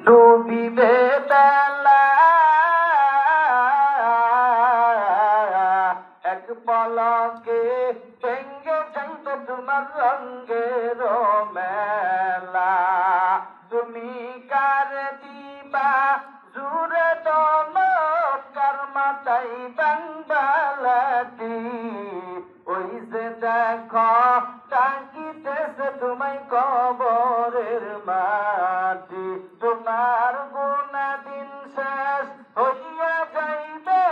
ডুবিবে বেলা এক পলকে ভেঙ্গে যাইবে তোমার রঙ্গের মেলা। তুমি কার দিবা জুড়ে দমকার মাথায় বাংবালাটি ওই যে দেখো ডাকিতেছে তোমায় কবরের মাটি। তোমার গুণা দিন শেষ হইয়া যাইবে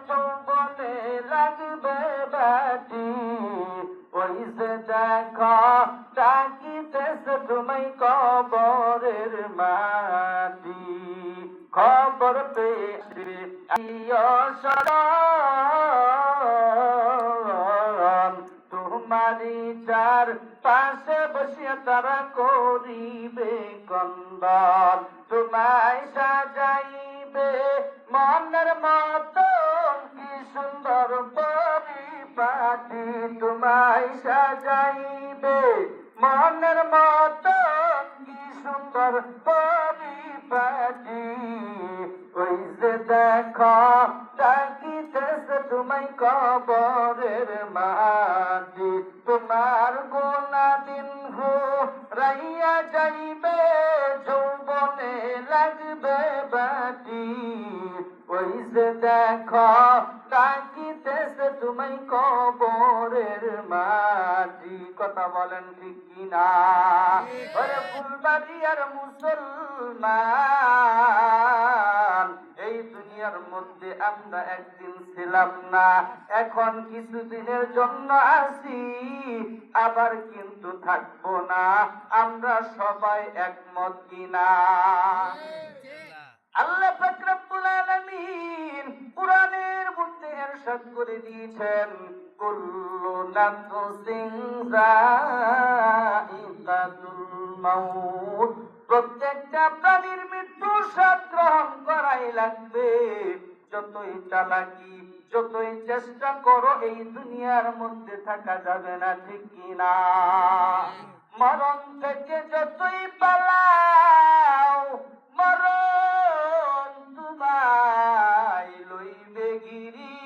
যৌবনে লাগবে বাটি ওই যে দেখো ডাকিতেছে তোমায় কবরের মাটি। খবর পেয়ে তোমারি চার পাশে বসিয়া তারা করিবে কন্দন। তোমায় সাজাইবে মনের মতন কি সুন্দর পরিপাটি। তোমায় সাজাইবে মনের মতন কি সুন্দর পরিপাটি ওই যে দেখো ডাকিতেছে তোমায় কবরের মাটি। তোমার গোনা দিন রাইয়া যাইবে যৌবনে লাগবে বাটি ওই যে দেখো ডাকিতেছে তোমায় কবরের মাটি। কথা বলেন ঠিক কিনা? ওরে ফুলবাড়িয়ার মুসলমান এই দুনিয়ার মধ্যে আমরা একদিন ছিলাম না, এখন কিছুদিনের জন্য আছি, আবার কিন্তু থাকবো না। আমরা সবাই একমত কিনা? আল্লাহ পাক রব্বুল আলামিন কুরআনের মধ্যে ইরশাদ করে দিয়েছেন কুল্লু নাফসিন যায়িকাতুল মাউত। প্রত্যেকটা প্রাণীর মৃত্যুর স্বাদ গ্রহণ করাই লাগবে। যতই চালাকি যতই চেষ্টা করো এই দুনিয়ার মধ্যে থাকা যাবে না, ঠিক কিনা? মরণ থেকে যতই পালাও মরণ তোমায় লইবে গিরি।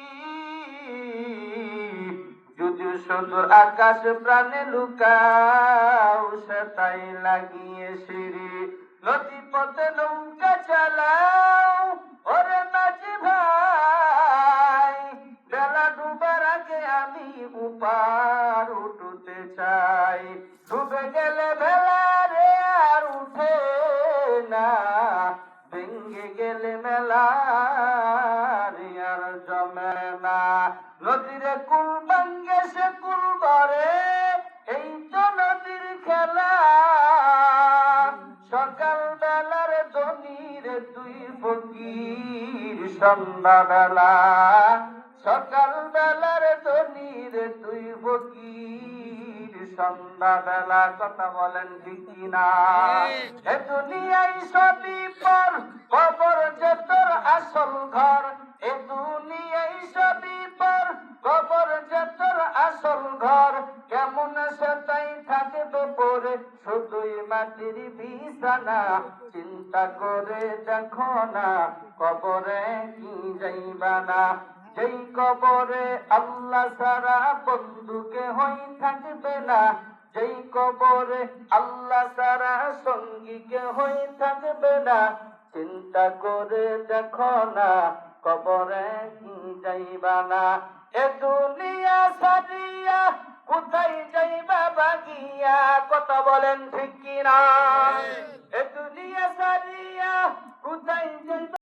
যদি সুদূর আকাশ প্রাণে লুকাও সেটাই লাগিয়ে সিঁড়ি। নদী পথে নৌকা চালাও ওরে মাঝি ভাই, বেলা ডুবার আগে আমি উপার উঠতে চাই। ডুবে গেলে বেলা রে আর উঠে না, ভেঙ্গে গেলে মেলা রে আর জমে না। নদীরে কুল ভাঙ্গে সে কুল ভরে, এই তো নদীর খেলা। সকাল বেলার ধনীর দুই ফকির সন্ধ্যা বেলা, সকাল বেলার ধনীর দুই ফকির সন্ধ্যা বেলা। কথা বলেন ঠিক কিনা? এ দুনিয়ায় সবই পর, কবর যে তোর আসল ঘর। এ দুনিয়ায় সবই পর, কবর যে তোর আসল ঘর। কেমন সেটাই থাকবে পরে, শুধুই মাটির বিছানা। চিন্তা করে দেখো না কবরে কি যাইবা না। যেই কবরে আল্লাহ ছাড়া বন্ধুকে হই থাকবে না, যেই কবরে আল্লাহ ছাড়া সঙ্গীকে হই থাকবে না। চিন্তা করে দেখো না কবরে কি যাইবা না। এ দুনিয়া ছাড়িয়া কোথায় যাইবা বাগিয়া? কথা বলেন ঠিক কিনা? এ দুনিয়া ছাড়িয়া কোথায় যাইবা?